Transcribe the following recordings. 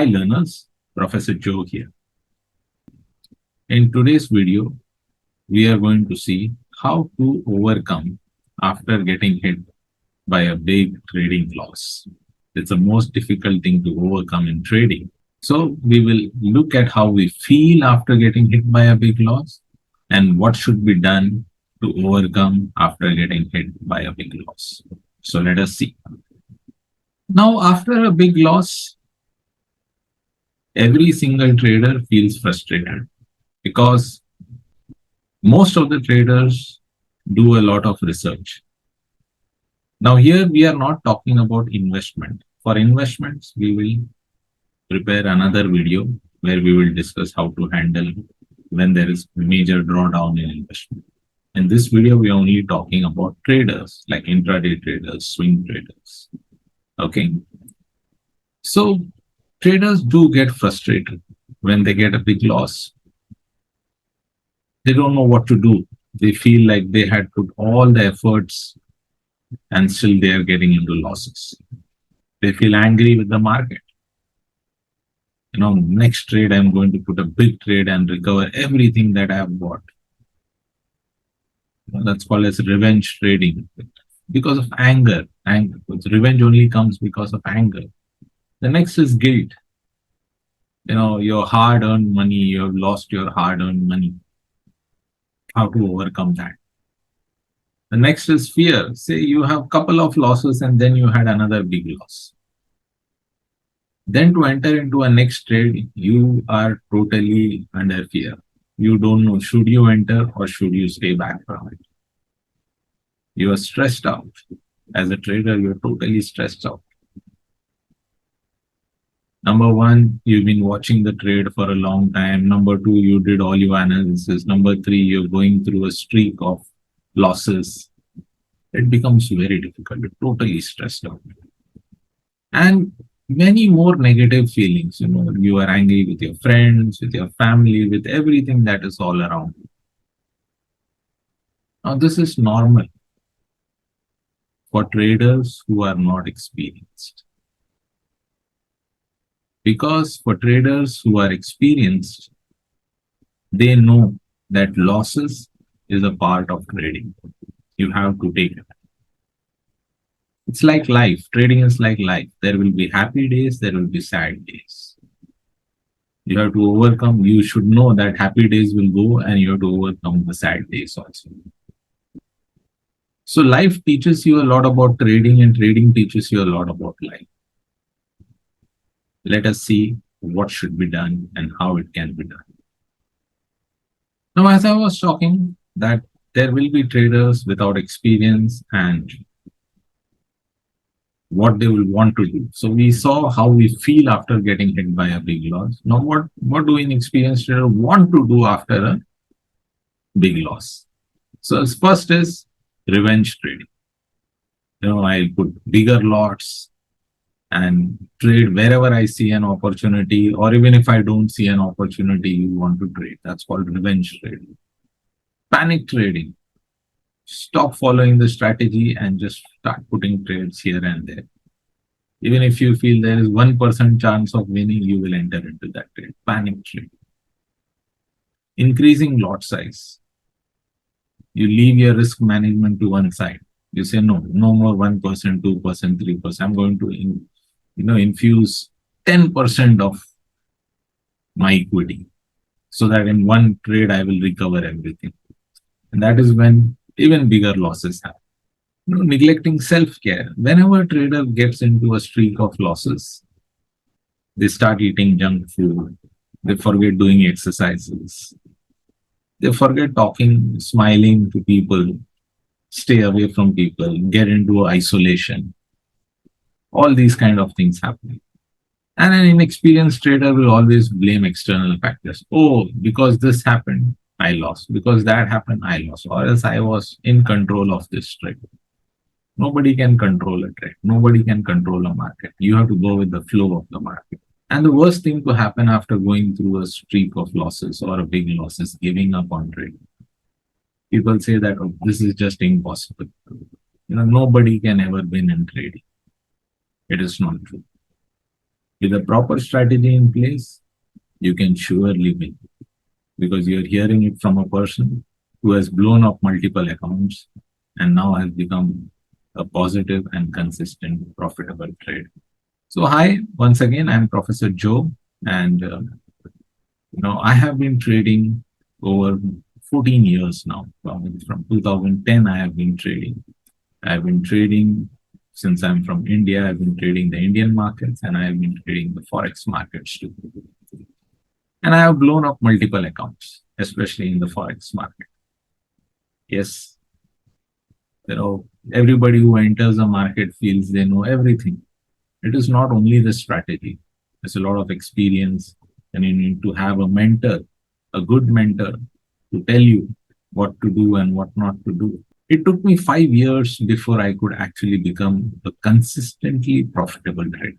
Hi learners, Professor Joe here. In today's video, we are going to see how to overcome after getting hit by a big trading loss. It's the most difficult thing to overcome in trading. So we will look at how we feel after getting hit by a big loss and what should be done to overcome after getting hit by a big loss. So let us see. Now, after a big loss, every single trader feels frustrated because most of the traders do a lot of research. Now, here we are not talking about investment. For investments, we will prepare another video where we will discuss how to handle when there is major drawdown in investment. In this video, we are only talking about traders like intraday traders, swing traders. Okay. So traders do get frustrated when they get a big loss. They don't know what to do. They feel like they had put all the efforts and still they are getting into losses. They feel angry with the market. Next trade, I'm going to put a big trade and recover everything that I have bought. That's called as revenge trading because of anger. Anger. Revenge only comes because of anger. The next is guilt. Your hard-earned money, you have lost your hard-earned money. How to overcome that? The next is fear. Say you have a couple of losses and then you had another big loss. Then to enter into a next trade, you are totally under fear. You don't know, should you enter or should you stay back from it? You are stressed out. As a trader, you're totally stressed out. Number one, you've been watching the trade for a long time. Number two, you did all your analysis. Number three, you're going through a streak of losses. It becomes very difficult. You're totally stressed out. And many more negative feelings. You are angry with your friends, with your family, with everything that is all around you. Now, this is normal for traders who are not experienced. Because for traders who are experienced, they know that losses is a part of trading. You have to take it. It's like life. Trading is like life. There will be happy days, there will be sad days. You have to overcome, you should know that happy days will go and you have to overcome the sad days also. So life teaches you a lot about trading and trading teaches you a lot about life. Let us see what should be done and how it can be done. Now, as I was talking, that there will be traders without experience and what they will want to do. So we saw how we feel after getting hit by a big loss. Now, what do an experienced trader want to do after a big loss? So first is revenge trading. I'll put bigger lots and trade wherever I see an opportunity, or even if I don't see an opportunity, you want to trade. That's called revenge trading. Panic trading. Stop following the strategy and just start putting trades here and there. Even if you feel there is 1% chance of winning, you will enter into that trade. Panic trading. Increasing lot size. You leave your risk management to one side. You say, no more 1%, 2%, 3%. I'm going to infuse 10% of my equity so that in one trade I will recover everything. And that is when even bigger losses happen. Neglecting self-care. Whenever a trader gets into a streak of losses, they start eating junk food. They forget doing exercises. They forget talking, smiling to people, stay away from people, get into isolation. All these kind of things happen. And an inexperienced trader will always blame external factors. Oh, because this happened, I lost. Because that happened, I lost. Or else I was in control of this trade. Nobody can control a trade. Nobody can control a market. You have to go with the flow of the market. And the worst thing to happen after going through a streak of losses or a big loss is giving up on trading. People say that, oh, this is just impossible. Nobody can ever win in trading. It is not true. With a proper strategy in place, you can surely win because you're hearing it from a person who has blown up multiple accounts and now has become a positive and consistent profitable trader. So hi, once again, I'm Professor Joe, and I have been trading over 14 years now. From 2010, I have been trading. I've been trading since I'm from India. I've been trading the Indian markets, and I have been trading the forex markets too. And I have blown up multiple accounts, especially in the forex market. Yes, everybody who enters the market feels they know everything. It is not only the strategy. There's a lot of experience, and you need to have a mentor, a good mentor, to tell you what to do and what not to do. It took me 5 years before I could actually become a consistently profitable trader.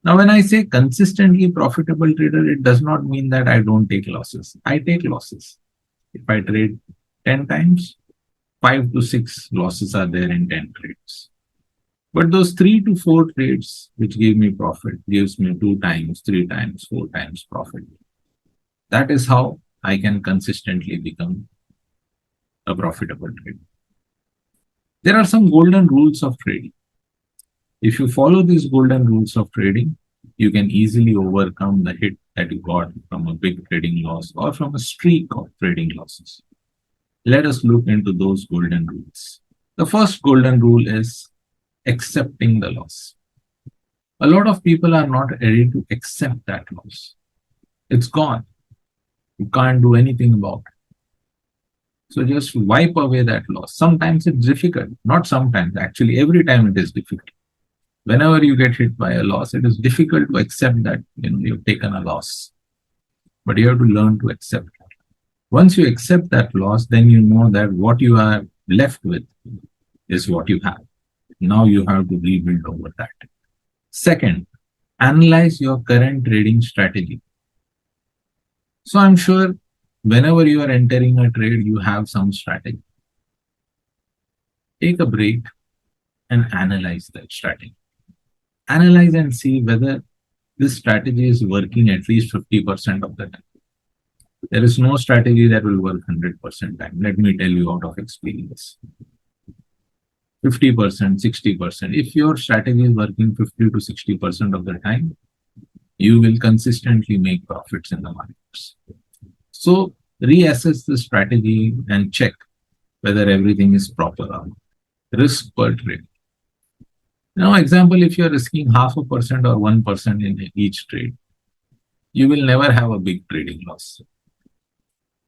Now, when I say consistently profitable trader, it does not mean that I don't take losses. I take losses. If I trade 10 times, 5 to 6 losses are there in 10 trades. But those 3 to 4 trades which give me profit gives me 2 times, 3 times, 4 times profit. That is how I can consistently become a profitable trader. There are some golden rules of trading. If you follow these golden rules of trading, you can easily overcome the hit that you got from a big trading loss or from a streak of trading losses. Let us look into those golden rules. The first golden rule is accepting the loss. A lot of people are not ready to accept that loss. It's gone. You can't do anything about it. So just wipe away that loss. Sometimes it's difficult. Not sometimes, actually, every time it is difficult. Whenever you get hit by a loss, it is difficult to accept that you've taken a loss. But you have to learn to accept it. Once you accept that loss, then you know that what you are left with is what you have. Now you have to rebuild over that. Second, analyze your current trading strategy. So I'm sure whenever you are entering a trade, you have some strategy. Take a break and analyze that strategy. Analyze and see whether this strategy is working at least 50% of the time. There is no strategy that will work 100% time. Let me tell you out of experience. 50%, 60%. If your strategy is working 50 to 60% of the time, you will consistently make profits in the markets. So reassess the strategy and check whether everything is proper or not. Risk per trade. Now, example, if you're risking 0.5% or 1% in each trade, you will never have a big trading loss.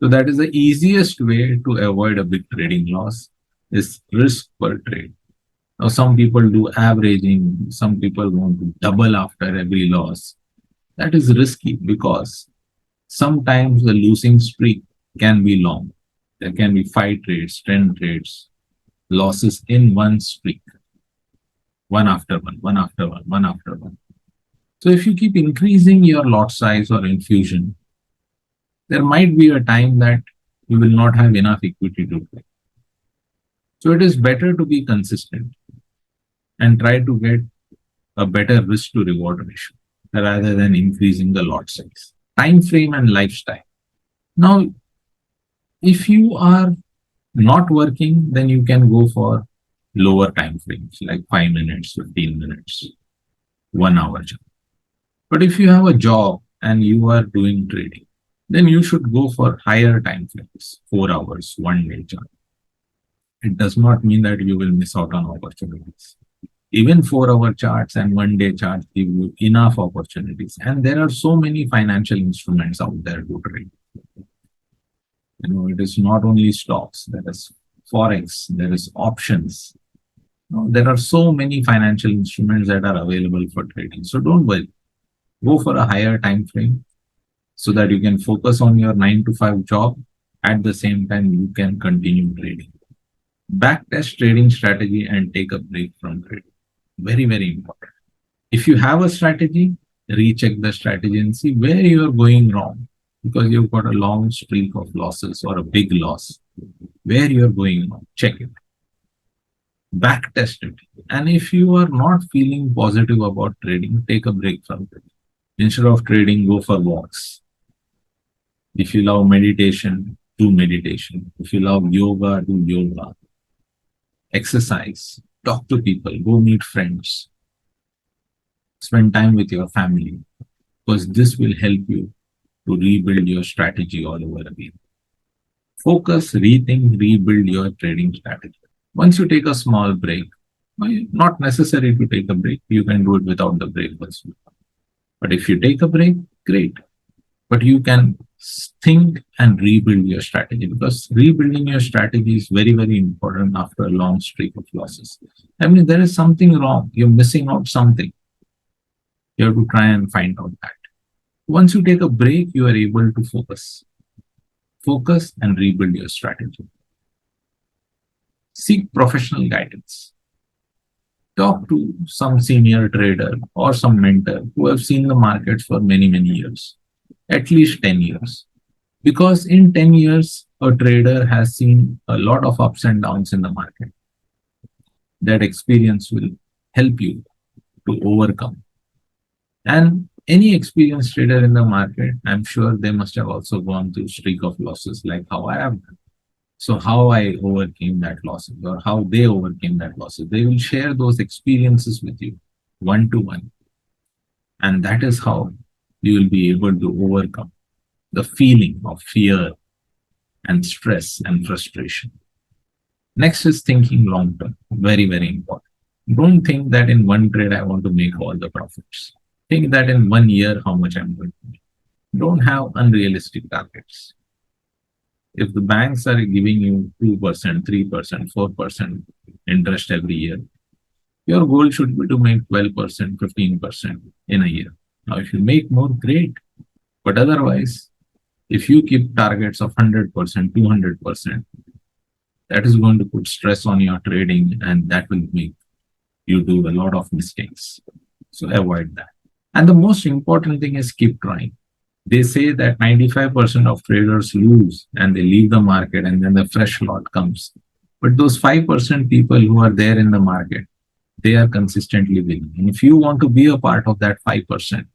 So that is the easiest way to avoid a big trading loss is risk per trade. Now, some people do averaging, some people want to double after every loss. That is risky because sometimes the losing streak can be long. There can be 5 trades, 10 trades, losses in one streak, one after one, one after one, one after one. So if you keep increasing your lot size or infusion, there might be a time that you will not have enough equity to play. So it is better to be consistent and try to get a better risk to reward ratio rather than increasing the lot size. Time frame and lifestyle. Now, if you are not working, then you can go for lower time frames like 5 minutes, 15 minutes, 1 hour job. But if you have a job and you are doing trading, then you should go for higher time frames, 4 hours, 1 day job. It does not mean that you will miss out on opportunities. Even 4-hour charts and 1 day charts give you enough opportunities. And there are so many financial instruments out there to trade. It is not only stocks, there is forex, there is options. There are so many financial instruments that are available for trading. So don't worry. Go for a higher time frame so that you can focus on your 9 to 5 job. At the same time, you can continue trading. Backtest trading strategy and take a break from trading. Very, very important. If you have a strategy, recheck the strategy and see where you are going wrong because you've got a long streak of losses or a big loss. Where you are going wrong, check it. back test it. And if you are not feeling positive about trading, take a break from it. Instead of trading, go for walks. If you love meditation, do meditation. If you love yoga, do yoga. Exercise, talk to people, go meet friends, spend time with your family, because this will help you to rebuild your strategy all over again. Focus, rethink, rebuild your trading strategy. Once you take a small break, not necessary to take a break, you can do it without the break also. But if you take a break, great. But you can think and rebuild your strategy, because rebuilding your strategy is very, very important after a long streak of losses. I mean, there is something wrong. You're missing out something. You have to try and find out that. Once you take a break, you are able to focus. Focus and rebuild your strategy. Seek professional guidance. Talk to some senior trader or some mentor who have seen the markets for many, many years, at least 10 years. Because in 10 years, a trader has seen a lot of ups and downs in the market. That experience will help you to overcome. And any experienced trader in the market, I'm sure they must have also gone through streak of losses like how I have done. So how I overcame that losses or how they overcame that losses, they will share those experiences with you one to one. And that is how you will be able to overcome the feeling of fear and stress and frustration. Next is thinking long term. Very, very important. Don't think that in one trade I want to make all the profits. Think that in 1 year how much I'm going to make. Don't have unrealistic targets. If the banks are giving you 2%, 3%, 4% interest every year, your goal should be to make 12%, 15% in a year. Now, if you make more, great. But otherwise, if you keep targets of 100%, 200%, that is going to put stress on your trading and that will make you do a lot of mistakes. So avoid that. And the most important thing is keep trying. They say that 95% of traders lose and they leave the market and then the fresh lot comes. But those 5% people who are there in the market, they are consistently winning. And if you want to be a part of that 5%,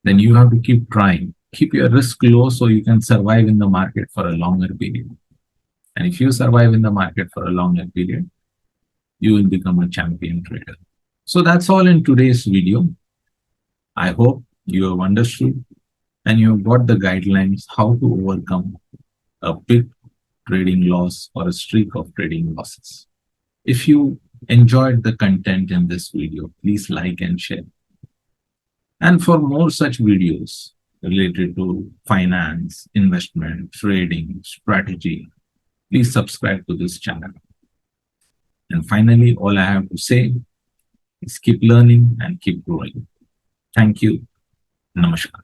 then you have to keep trying. Keep your risk low so you can survive in the market for a longer period. And if you survive in the market for a longer period, you will become a champion trader. So that's all in today's video. I hope you have understood and you have got the guidelines how to overcome a big trading loss or a streak of trading losses. If you enjoyed the content in this video, please like and share. And for more such videos related to finance, investment, trading, strategy, please subscribe to this channel. And finally, all I have to say is keep learning and keep growing. Thank you. Namaskar.